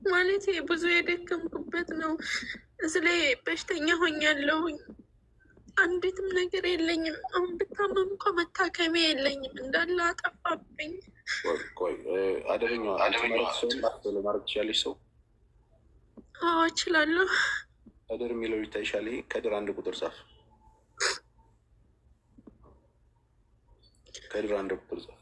ማለት ብዙ የደከምኩበት ነው። እዚህ ላይ በሽተኛ ሆኛለሁ። አንዲትም ነገር የለኝም። አሁን ብታመም እንኳ መታከሚያ የለኝም። እንዳለ አጠፋብኝ። አደገኛ ሰው ለማድረግ ትችላለች። ሰው እችላለሁ። ከድር የሚለው ይታይሻል። ይሄ ከድር 1 ቁጥር ጻፍ። ከድር 1 ቁጥር ጻፍ።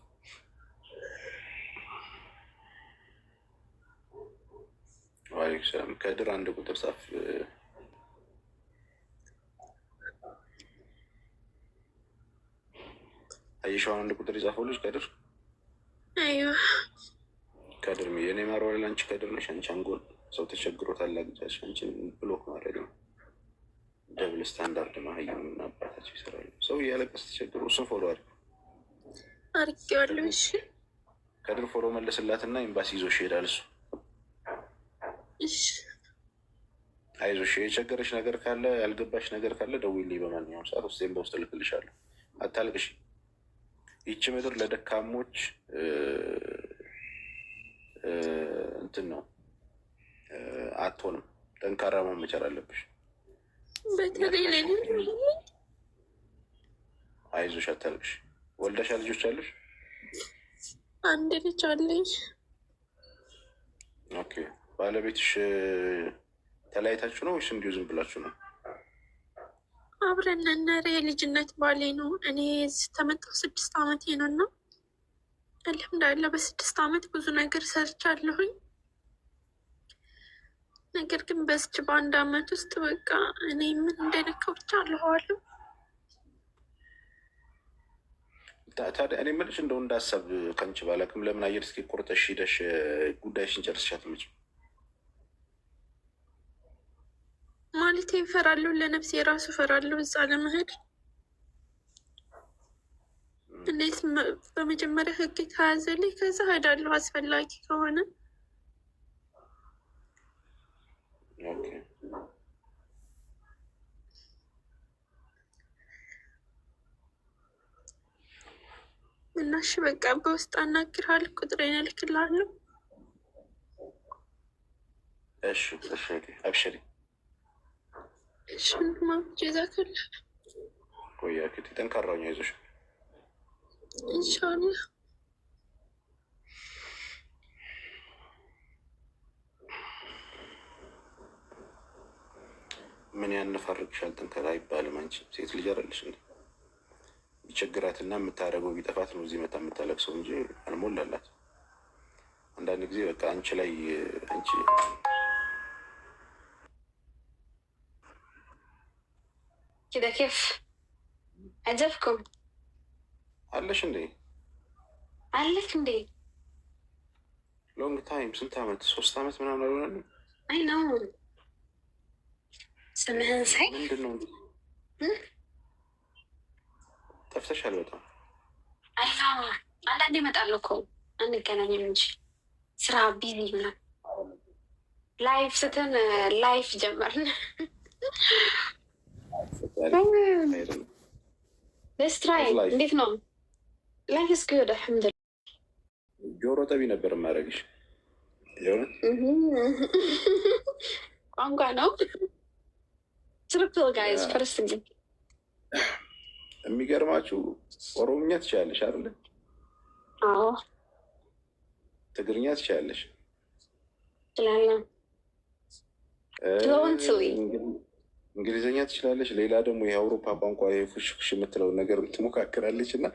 ከድር 1 ቁጥር ጻፍ። አየሻውን 1 ቁጥር የጻፈው ልጅ ከድር ከድር የኔ ማርዋል አንቺ ከድር ነሽ። አንቺ አንጎል ሰው ተቸግሮ ታላግጫሽ አንቺን ብሎክ ማድረግ ነው። ደብል ስታንዳርድ ማህየም እና አባታቸው ይሰራሉ። ሰው እያለቀስ ተቸግሮ እሱን ፎሎ አድርጌዋለሁ። እሺ ከድር ፎሎ መለስላትና ኤምባሲ ይዞሽ ይሄዳል። እሱ አይዞሽ፣ የቸገረሽ ነገር ካለ ያልገባሽ ነገር ካለ ደውዪልኝ። በማንኛውም ሰዓት ውስጤን በውስጥ እልክልሻለሁ። አታልቅሽ። ይቺ ምድር ለደካሞች እንትን ነው አትሆንም። ጠንካራ መሆን መቻል አለብሽ። አይዞሽ፣ አታልቅሽ። ወልደሻ ልጆች አሉሽ? አንድ ልጅ አለኝ። ኦኬ። ባለቤትሽ ተለያይታችሁ ነው ወይስ እንዲሁ ዝም ብላችሁ ነው? አብረን ነን። የልጅነት ባሌ ነው። እኔ ተመጣሁ 6 ዓመቴ ነው እና አልሐምዱሊላህ በ6 ዓመት ብዙ ነገር ሰርቻለሁኝ። ነገር ግን በስች በ1 ዓመት ውስጥ በቃ እኔ ምን እንደነካው ብቻ አለዋለሁ። ታዲያ እኔ የምልሽ እንደው እንዳሰብ ከንቺ ባላቅም ለምን አየር እስኪ ቁርጠሽ ሂደሽ ጉዳይሽን ጨርስሻት ምጭ ማለት ይፈራለሁ። ለነፍሴ የራሱ እፈራለሁ እዛ ለመሄድ። እንዴት በመጀመሪያ ህግ ከያዘልኝ ከዛ ሄዳለሁ አስፈላጊ ከሆነ። እና እሺ በቃ በውስጥ አናግርሃለሁ፣ ቁጥሬን እልክልሃለሁ። እሺ እሺ፣ አብሽሪ። እሺ ጀዛከላ። ቆያ ክቲ ጠንካራኛ ይዞሽ ኢንሻአላህ። ምን ያነፋርቅሻል? ጠንካራ አይባልም። አንቺ ሴት ልጅ አይደለሽ እንዴ? ቢቸግራትና የምታደርገው ቢጠፋት ነው እዚህ መታ የምታለቅሰው እንጂ አልሞላላት። አንዳንድ ጊዜ በቃ አንቺ ላይ አንቺ كده كيف عجبكم አለሽ እንዴ? አለክ እንዴ? ሎንግ ታይም ስንት ዓመት? 3 ዓመት ምናምን አልሆነንም? አይ ነው ስምህን ሳይ ምንድን ነው ጠፍተሻል በጣም። አይ ነው አንዳንዴ እመጣለሁ እኮ አንገናኝም እንጂ ስራ ቢዚ ነው። ላይፍ ስተን ላይፍ ጀመርን። ለስትራይ እንዴት ነው? ላይፍ ስ ጉድ አልሐምዱሊላህ። ጆሮ ጠቢ ነበር የማደርግሽ። ቋንቋ ነው ትሪፕል ጋይዝ ፈርስት ግን የሚገርማችሁ ኦሮምኛ ትችላለሽ አይደለ? አዎ። ትግርኛ ትችላለሽ? ትችላለህ። እንግሊዝኛ ትችላለች። ሌላ ደግሞ የአውሮፓ ቋንቋ የፉሽፉሽ የምትለውን ነገር ትሞካክራለች እና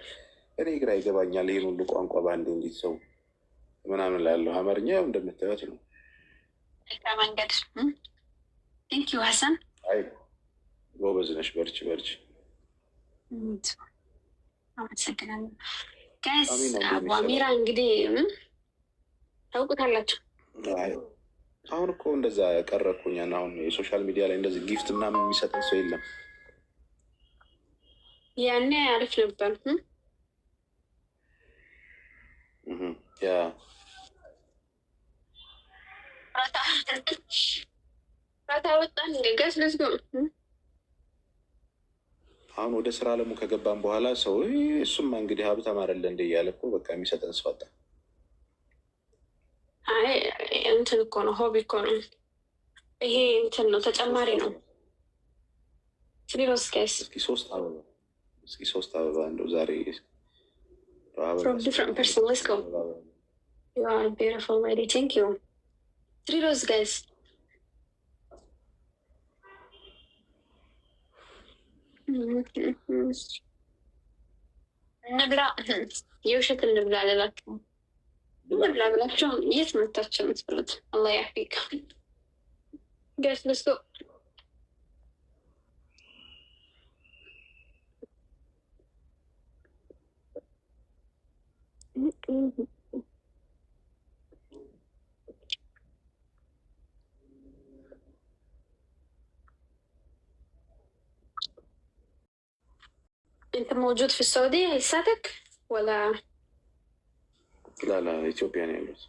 እኔ ግራ ይገባኛል። ይህን ሁሉ ቋንቋ በአንድ እንዴት ሰው ምናምን ላለሁ። አማርኛ ያው እንደምታዩት ነው። መንገድ ቴንኪዩ ሀሰን። አይ ጎበዝ ነሽ። በርች በርች። አመሰግናለሁ ጋይስ። አሚራ እንግዲህ ታውቁታላችሁ። አሁን እኮ እንደዛ ቀረኩኛን። አሁን የሶሻል ሚዲያ ላይ እንደዚህ ጊፍት ምናምን የሚሰጠን ሰው የለም። ያኔ አሪፍ ነበር። ያ ራታ ወጣን ገስ ለዝጎ አሁን ወደ ስራ አለሙ ከገባን በኋላ ሰው እሱማ እንግዲህ ሀብታም አይደለ እንደ እያለ እኮ በቃ የሚሰጠን ሰው አጣ። አይ እንትን እኮ ነው፣ ሆቢ እኮ ነው ይሄ። እንትን ነው፣ ተጨማሪ ነው። ትሪሮስ ጋይስ እስኪ ሶስት አበባ እንደው ዛሬ from different person. Let's go. You are a beautiful lady. Thank you. Triros, guys. እንብላ የውሸት እንብላ አላላችሁ እንብላ ብላችሁ የት መታችሁ የምትበሉት? አላህ ያፊክ ጋይስ። let's go. انت موجود في السعودية لساتك ولا؟ لا ኢትዮጵያ ነው ያሉት።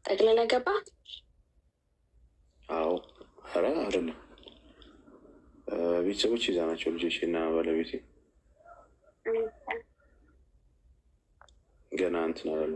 ጠቅልለህ ገባ? አዎ። ኧረ አይደለም፣ ቤተሰቦች ይዛ ናቸው ልጆች እና ባለቤቴ ገና እንትን አላሉ።